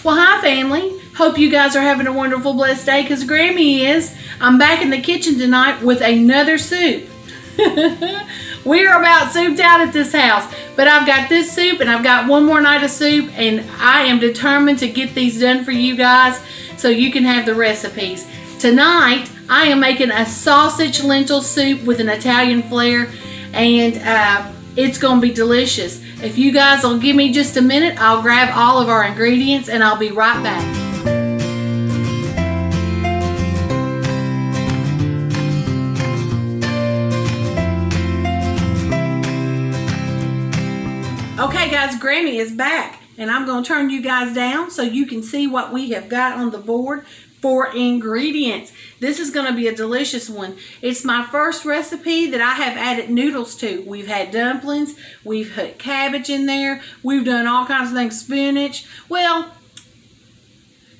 Well, hi family. Hope you guys are having a wonderful, blessed day, because Grammie is. I'm back in the kitchen tonight with another soup. We are about souped out at this house, but I've got this soup and I've got one more night of soup, and I am determined to get these done for you guys so you can have the recipes. Tonight, I am making a sausage lentil soup with an Italian flair, and it's going to be delicious. If you guys will give me just a minute, I'll grab all of our ingredients and I'll be right back. Okay guys, Grammie is back, and I'm going to turn you guys down so you can see what we have got on the board for ingredients. This is going to be a delicious one. It's my first recipe that I have added noodles to. We've had dumplings, we've put cabbage in there, we've done all kinds of things, spinach. Well,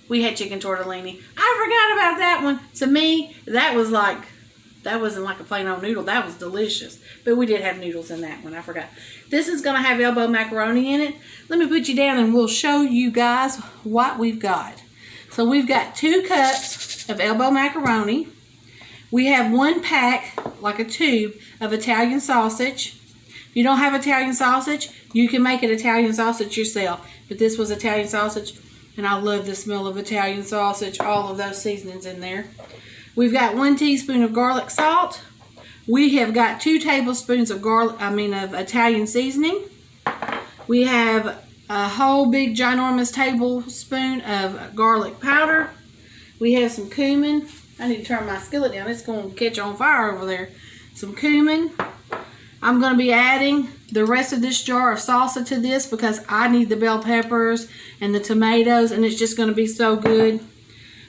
we had chicken tortellini. I forgot about that one. To me, that wasn't like a plain old noodle. That was delicious. But we did have noodles in that one. I forgot. This is going to have elbow macaroni in it. Let me put you down and we'll show you guys what we've got. So we've got 2 cups of elbow macaroni. We have 1 pack, like a tube, of Italian sausage. If you don't have Italian sausage, you can make an Italian sausage yourself. But this was Italian sausage, and I love the smell of Italian sausage. All of those seasonings in there. We've got 1 teaspoon of garlic salt. We have got 2 tablespoons of Italian seasoning. We have a whole big ginormous tablespoon of garlic powder. We have some cumin. I need to turn my skillet down. It's going to catch on fire over there. Some cumin. I'm going to be adding the rest of this jar of salsa to this because I need the bell peppers and the tomatoes, and it's just going to be so good.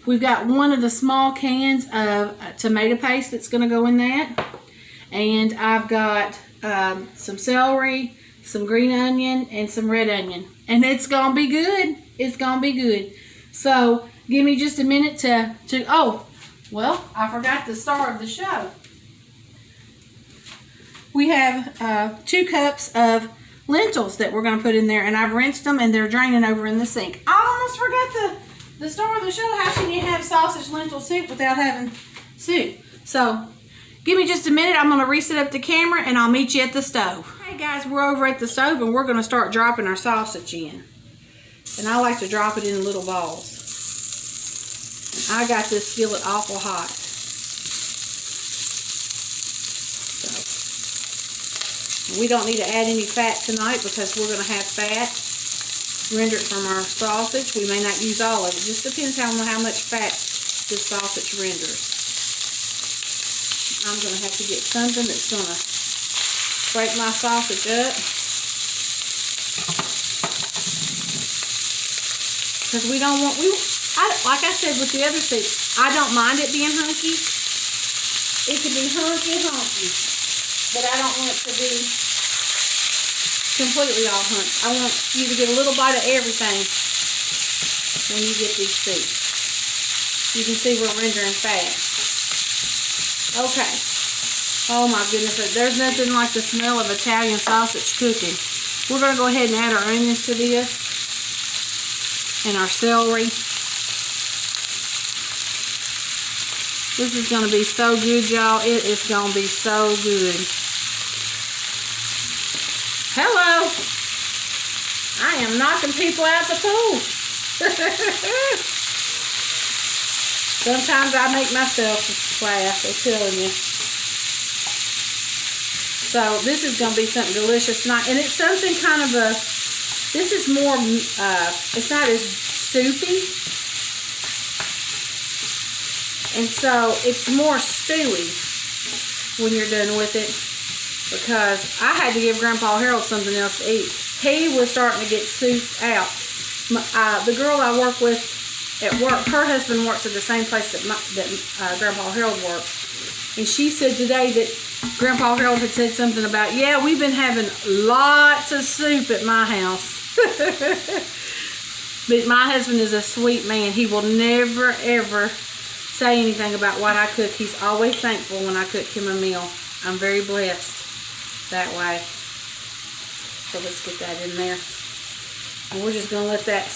We've got 1 of the small cans of tomato paste that's going to go in that. And I've got some celery, some green onion, and some red onion. And it's going to be good. It's going to be good. So, give me just a minute to oh, well, I forgot the star of the show. We have 2 cups of lentils that we're going to put in there. And I've rinsed them and they're draining over in the sink. I almost forgot the star of the show. How can you have sausage lentil soup without having soup? So, give me just a minute. I'm going to reset up the camera and I'll meet you at the stove. Hey guys, we're over at the stove and we're going to start dropping our sausage in. And I like to drop it in little balls. And I got this skillet awful hot. So, we don't need to add any fat tonight because we're going to have fat rendered from our sausage. We may not use all of it. It just depends on how much fat this sausage renders. I'm going to have to get something that's going to break my sausage up. Because we don't want, like I said with the other soup, I don't mind it being hunky. It can be hunky, but I don't want it to be completely all hunky. I want you to get a little bite of everything when you get these soups. You can see we're rendering fat. Okay. Oh my goodness, there's nothing like the smell of Italian sausage cooking. We're going to go ahead and add our onions to this. And our celery. This is going to be so good, y'all. It is going to be so good. Hello. I am knocking people out the pool. Sometimes I make myself laugh, I'm telling you. So this is going to be something delicious tonight. And it's something kind of a, this is more, it's not as soupy. And so it's more stewy when you're done with it. Because I had to give Grandpa Harold something else to eat. He was starting to get souped out. The girl I work with at work, her husband works at the same place that Grandpa Harold works. And she said today that Grandpa Harold had said something about, yeah, we've been having lots of soup at my house. But my husband is a sweet man. He will never, ever say anything about what I cook. He's always thankful when I cook him a meal. I'm very blessed that way. So let's get that in there. And we're just going to let that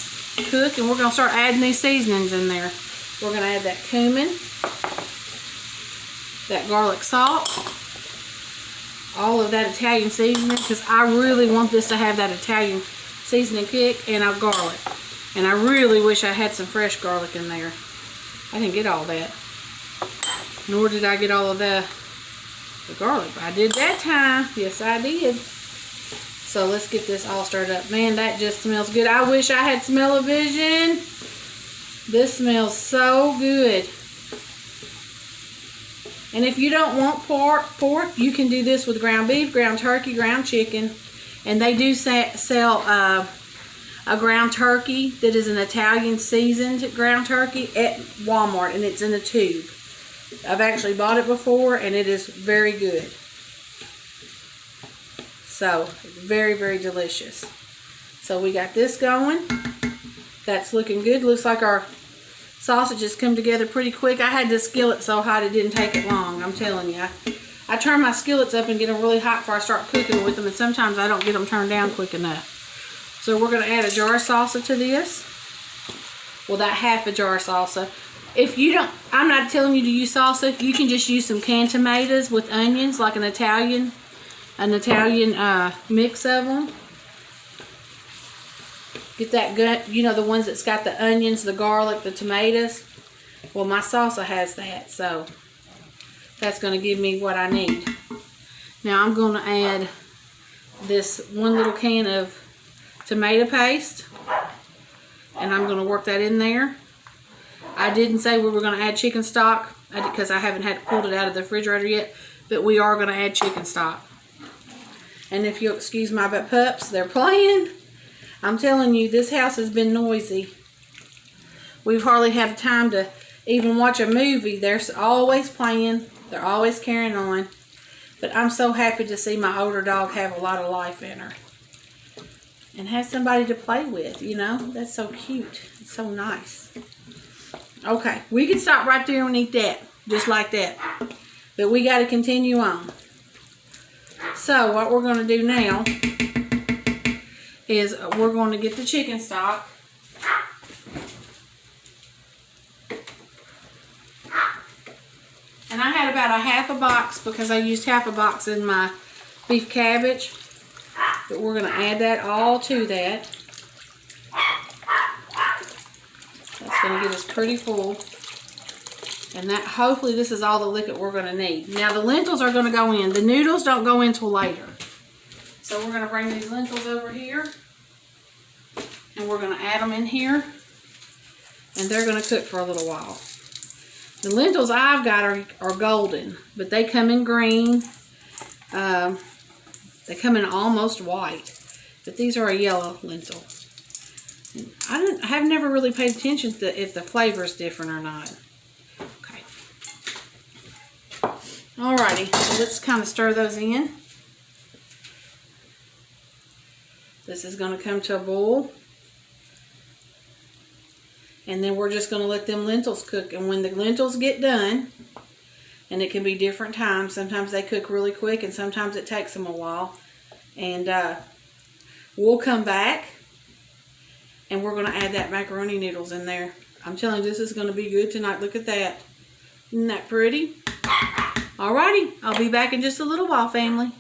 cook, and we're going to start adding these seasonings in there. We're going to add that cumin, that garlic salt, all of that Italian seasoning, because I really want this to have that Italian seasoning kick, and our garlic. And I really wish I had some fresh garlic in there. I didn't get all that. Nor did I get all of the garlic. But I did that time. Yes, I did. So let's get this all stirred up. Man, that just smells good. I wish I had smell-o-vision. This smells so good. And if you don't want pork, you can do this with ground beef, ground turkey, ground chicken. And they do sell a ground turkey that is an Italian seasoned ground turkey at Walmart, and it's in a tube. I've actually bought it before, and it is very good. So, very, very delicious. So we got this going. That's looking good. Looks like our sausages come together pretty quick. I had this skillet so hot it didn't take it long. I'm telling you. I turn my skillets up and get them really hot before I start cooking with them, and sometimes I don't get them turned down quick enough. So we're going to add a jar of salsa to this. Well, that half a jar of salsa. If you don't, I'm not telling you to use salsa. You can just use some canned tomatoes with onions, like an Italian mix of them. Get that gut, you know, the ones that's got the onions, the garlic, the tomatoes. Well, my salsa has that, so that's going to give me what I need. Now I'm going to add this one little can of tomato paste, and I'm going to work that in there. I didn't say we were going to add chicken stock because I haven't had pulled it out of the refrigerator yet, but we are going to add chicken stock. And if you'll excuse my pups, they're playing. I'm telling you, this house has been noisy. We've hardly had time to even watch a movie. They're always playing. They're always carrying on. But I'm so happy to see my older dog have a lot of life in her. And have somebody to play with, you know. That's so cute. It's so nice. Okay, we can stop right there and eat that. Just like that. But we got to continue on. So, what we're going to do now is we're going to get the chicken stock. And I had about a half a box because I used half a box in my beef cabbage. But we're going to add that all to that. That's going to get us pretty full. And that, hopefully this is all the liquid we're going to need. Now the lentils are going to go in. The noodles don't go in till later. So we're going to bring these lentils over here. And we're going to add them in here. And they're going to cook for a little while. The lentils I've got are golden. But they come in green. They come in almost white. But these are a yellow lentil. And I have never really paid attention to if the flavor is different or not. Okay. Alrighty. So let's kind of stir those in. This is going to come to a boil. And then we're just going to let them lentils cook. And when the lentils get done, and it can be different times. Sometimes they cook really quick and sometimes it takes them a while. And we'll come back and we're going to add that macaroni noodles in there. I'm telling you, this is going to be good tonight. Look at that. Isn't that pretty? Alrighty. I'll be back in just a little while, family.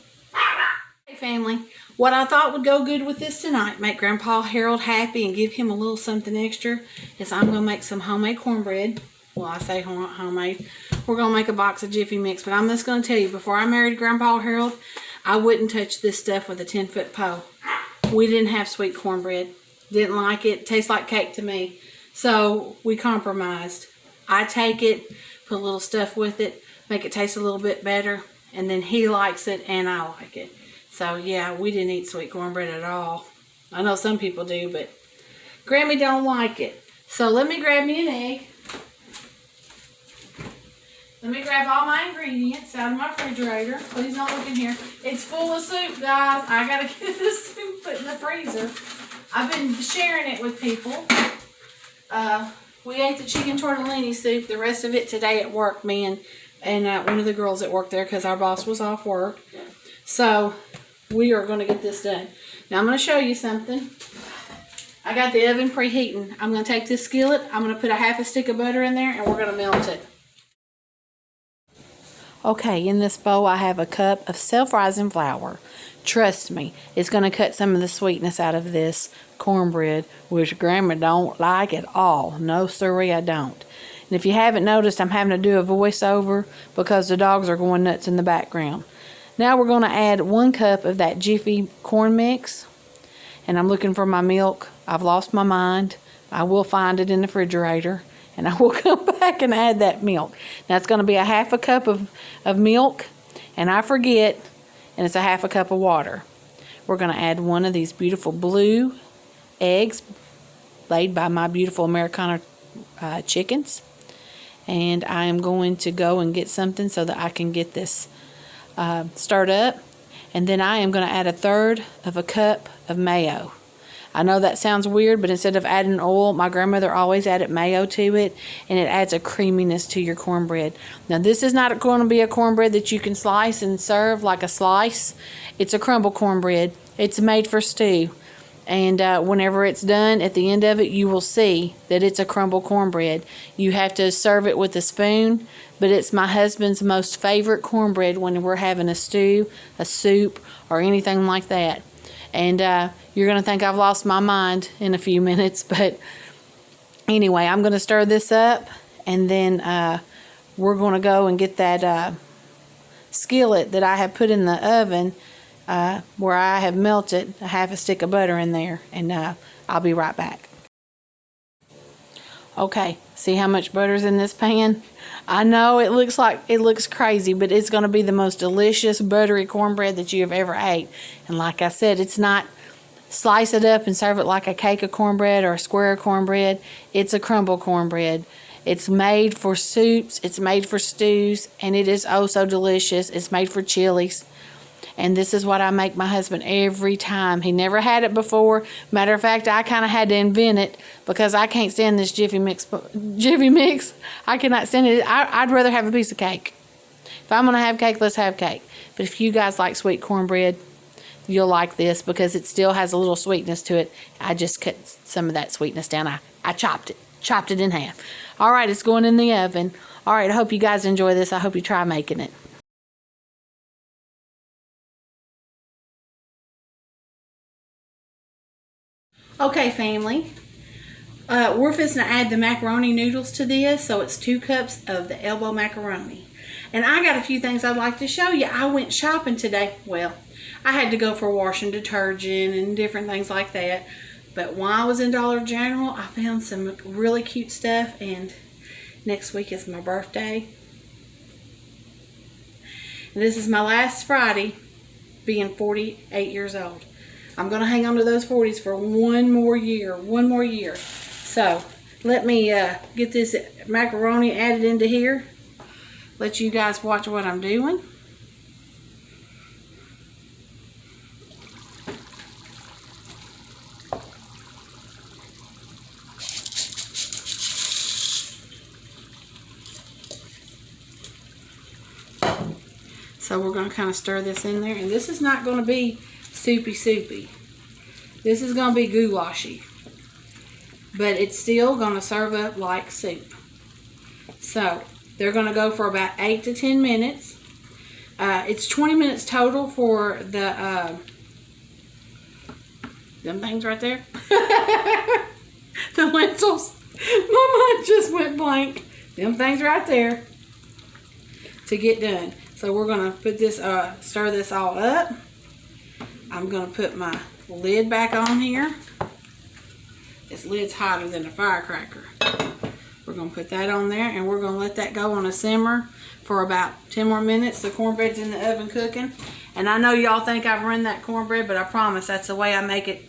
Hey, family. What I thought would go good with this tonight, make Grandpa Harold happy and give him a little something extra, is I'm going to make some homemade cornbread. Well, I say homemade. We're going to make a box of Jiffy Mix, but I'm just going to tell you, before I married Grandpa Harold, I wouldn't touch this stuff with a 10-foot pole. We didn't have sweet cornbread. Didn't like it. Tastes like cake to me. So we compromised. I take it, put a little stuff with it, make it taste a little bit better, and then he likes it and I like it. So yeah, we didn't eat sweet cornbread at all. I know some people do, but Grammie don't like it. So let me grab me an egg. Let me grab all my ingredients out of my refrigerator. Please don't look in here. It's full of soup, guys. I gotta get this soup put in the freezer. I've been sharing it with people. We ate the chicken tortellini soup, the rest of it today at work, me and one of the girls at work there, because our boss was off work. So we are going to get this done. Now I'm going to show you something. I got the oven preheating. I'm going to take this skillet. I'm going to put a half a stick of butter in there, and we're going to melt it. Okay, in this bowl I have a cup of self-rising flour. Trust me, it's going to cut some of the sweetness out of this cornbread, which Grandma don't like at all. No siree, I don't. And if you haven't noticed, I'm having to do a voiceover because the dogs are going nuts in the background. Now we're going to add 1 cup of that Jiffy corn mix. And I'm looking for my milk. I've lost my mind. I will find it in the refrigerator. And I will come back and add that milk. Now it's going to be a half a cup of milk. And I forget. And it's a half a cup of water. We're going to add 1 of these beautiful blue eggs laid by my beautiful Americana chickens. And I am going to go and get something so that I can get this stirred up. And then I am going to add 1/3 of a cup of mayo. I know that sounds weird, but instead of adding oil, my grandmother always added mayo to it, and it adds a creaminess to your cornbread. Now, this is not going to be a cornbread that you can slice and serve like a slice. It's a crumble cornbread. It's made for stew. And whenever it's done, at the end of it, you will see that it's a crumble cornbread. You have to serve it with a spoon, but it's my husband's most favorite cornbread when we're having a stew, a soup, or anything like that. And you're going to think I've lost my mind in a few minutes, but anyway, I'm going to stir this up, and then we're going to go and get that skillet that I have put in the oven where I have melted a half a stick of butter in there, and I'll be right back. Okay, see how much butter's in this pan? I know it looks crazy, but it's going to be the most delicious buttery cornbread that you have ever ate. And like I said, it's not slice it up and serve it like a cake of cornbread or a square of cornbread. It's a crumble cornbread. It's made for soups, it's made for stews, and it is oh so delicious. It's made for chilies. And this is what I make my husband every time. He never had it before. Matter of fact, I kind of had to invent it because I can't stand this Jiffy mix. I cannot stand it. I'd rather have a piece of cake. If I'm going to have cake, let's have cake. But if you guys like sweet cornbread, you'll like this because it still has a little sweetness to it. I just cut some of that sweetness down. I chopped it in half. All right, it's going in the oven. All right, I hope you guys enjoy this. I hope you try making it. Okay, family, we're fixing to add the macaroni noodles to this, so it's 2 cups of the elbow macaroni. And I got a few things I'd like to show you. I went shopping today. Well, I had to go for washing detergent and different things like that. But while I was in Dollar General, I found some really cute stuff, and next week is my birthday. And this is my last Friday being 48 years old. I'm going to hang on to those 40s for one more year. So, let me get this macaroni added into here. Let you guys watch what I'm doing. So we're going to kind of stir this in there. And this is not going to be soupy. This is going to be goulashy. But it's still going to serve up like soup. So they're going to go for about 8 to 10 minutes. It's 20 minutes total for the them things right there. The lentils. My mind just went blank. Them things right there to get done. So we're going to put this, stir this all up. I'm going to put my lid back on here. This lid's hotter than a firecracker. We're going to put that on there, and we're going to let that go on a simmer for about 10 more minutes. The cornbread's in the oven cooking. And I know y'all think I've run that cornbread, but I promise that's the way I make it.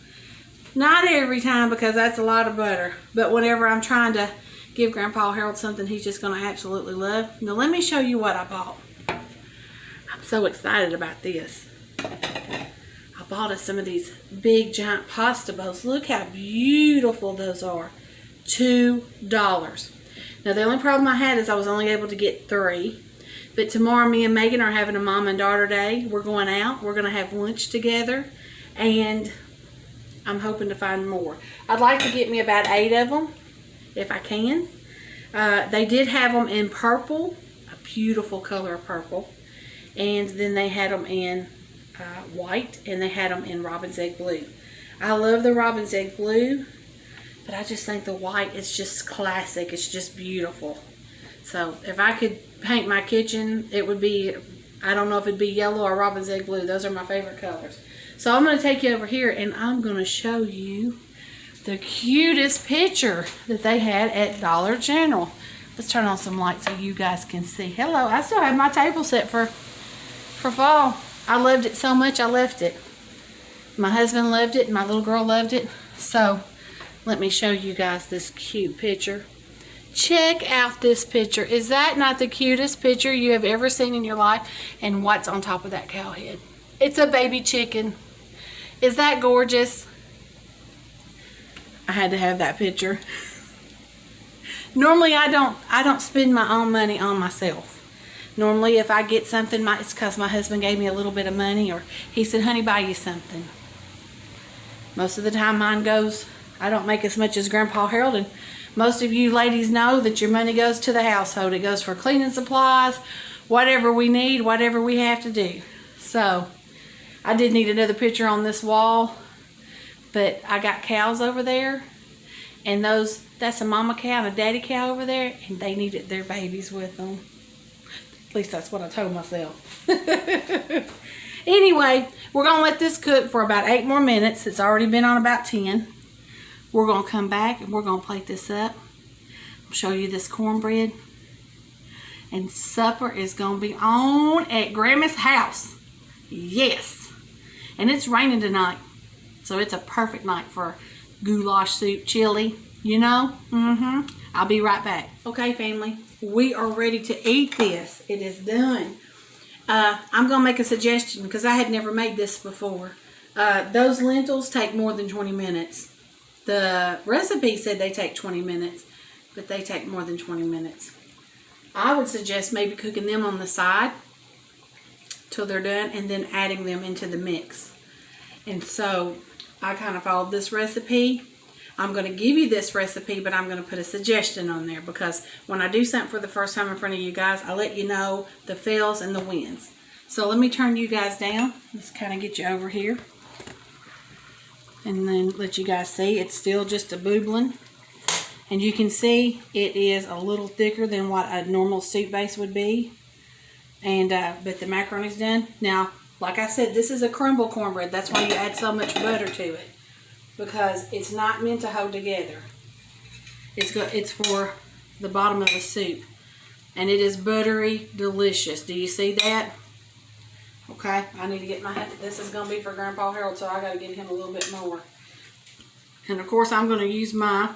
Not every time, because that's a lot of butter. But whenever I'm trying to give Grandpa Harold something he's just going to absolutely love. Now let me show you what I bought. I'm so excited about this. I bought us some of these big giant pasta bowls. Look how beautiful those are. $2. Now the only problem I had is I was only able to get 3. But tomorrow me and Megan are having a mom and daughter day. We're going out. We're going to have lunch together. And I'm hoping to find more. I'd like to get me about 8 of them if I can. They did have them in purple, a beautiful color of purple. And then they had them in white, and they had them in robin's egg blue. I love the robin's egg blue, but I just think the white is just classic. It's just beautiful. So if I could paint my kitchen, it would be, I don't know if it'd be yellow or robin's egg blue. Those are my favorite colors. So I'm going to take you over here, and I'm going to show you the cutest picture that they had at Dollar General. Let's turn on some lights so you guys can see. Hello, I still have my table set for fall. I loved it so much I left it. My husband loved it and my little girl loved it. So let me show you guys this cute picture. Check out this picture. Is that not the cutest picture you have ever seen in your life? And what's on top of that cow head? It's a baby chicken. Is that gorgeous? I had to have that picture. Normally I don't spend my own money on myself. Normally, if I get something, it's because my husband gave me a little bit of money, or he said, honey, buy you something. Most of the time mine goes, I don't make as much as Grandpa Harold, and most of you ladies know that your money goes to the household. It goes for cleaning supplies, whatever we need, whatever we have to do. So, I did need another picture on this wall, but I got cows over there, and that's a mama cow and a daddy cow over there, and they needed their babies with them. At least that's what I told myself. Anyway, we're going to let this cook for about 8 more minutes. It's already been on about 10. We're going to come back and we're going to plate this up. I'll show you this cornbread. And supper is going to be on at Grammie's house. Yes. And it's raining tonight. So it's a perfect night for goulash soup, chili, you know? I'll be right back. Okay, family. We are ready to eat this. It is done. I'm going to make a suggestion because I had never made this before. Those lentils take more than 20 minutes. The recipe said they take 20 minutes, but they take more than 20 minutes. I would suggest maybe cooking them on the side till they're done and then adding them into the mix. And so I kind of followed this recipe. I'm going to give you this recipe, but I'm going to put a suggestion on there because when I do something for the first time in front of you guys, I let you know the fails and the wins. So let me turn you guys down. Let's kind of get you over here. And then let you guys see it's still just a boobling. And you can see it is a little thicker than what a normal soup base would be. And but the macaroni's done. Now, like I said, this is a crumble cornbread. That's why you add so much butter to it. Because it's not meant to hold together. It's for the bottom of the soup. And it is buttery delicious. Do you see that? Okay, I need to get this is going to be for Grandpa Harold, so I got to get him a little bit more. And of course, I'm going to use my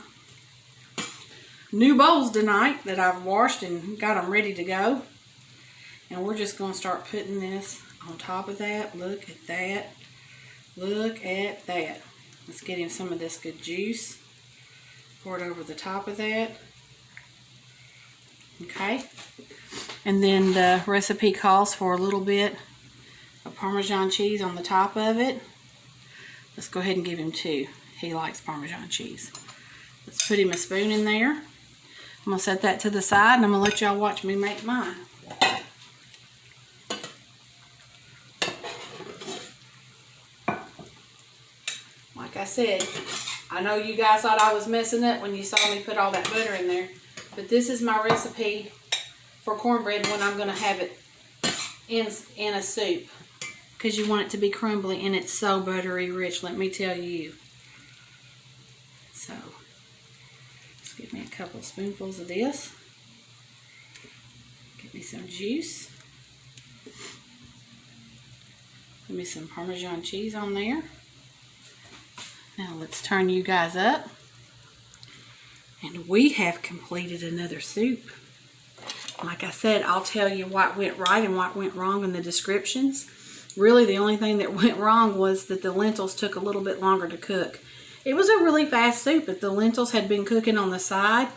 new bowls tonight that I've washed and got them ready to go. And we're just going to start putting this on top of that. Look at that. Look at that. Let's get him some of this good juice. Pour it over the top of that. Okay. And then the recipe calls for a little bit of Parmesan cheese on the top of it. Let's go ahead and give him 2. He likes Parmesan cheese. Let's put him a spoon in there. I'm going to set that to the side and I'm going to let y'all watch me make mine. Like I said, I know you guys thought I was messing up when you saw me put all that butter in there. But this is my recipe for cornbread when I'm going to have it in a soup. Because you want it to be crumbly and it's so buttery rich, let me tell you. So, let's give me a couple spoonfuls of this. Give me some juice. Give me some Parmesan cheese on there. Now let's turn you guys up. And we have completed another soup. Like I said, I'll tell you what went right and what went wrong in the descriptions. Really, the only thing that went wrong was that the lentils took a little bit longer to cook. It was a really fast soup. If the lentils had been cooking on the side,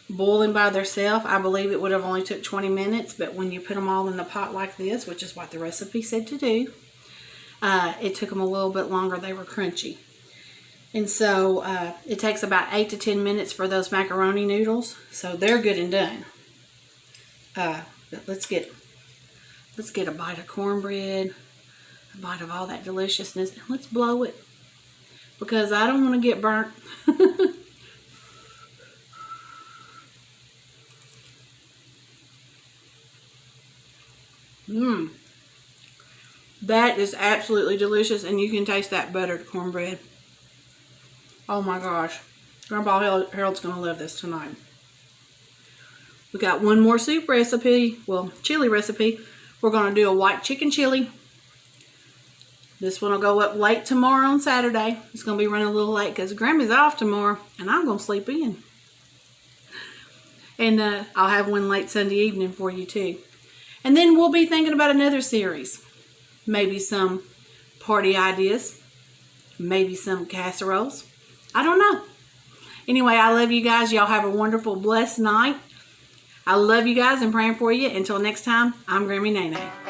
boiling by themselves, I believe it would have only took 20 minutes. But when you put them all in the pot like this, which is what the recipe said to do, it took them a little bit longer. They were crunchy. And so it takes about 8 to 10 minutes for those macaroni noodles. So they're good and done. But let's get a bite of cornbread, a bite of all that deliciousness, and let's blow it because I don't want to get burnt. That is absolutely delicious, and you can taste that buttered cornbread. Oh my gosh. Grandpa Harold's going to love this tonight. We got one more soup recipe, well, chili recipe. We're going to do a white chicken chili. This one will go up late tomorrow on Saturday. It's going to be running a little late because Grammy's off tomorrow, and I'm going to sleep in. And I'll have one late Sunday evening for you too. And then we'll be thinking about another series. Maybe some party ideas. Maybe some casseroles. I don't know. Anyway, I love you guys. Y'all have a wonderful, blessed night. I love you guys and praying for you. Until next time, I'm Grammie Nae Nae.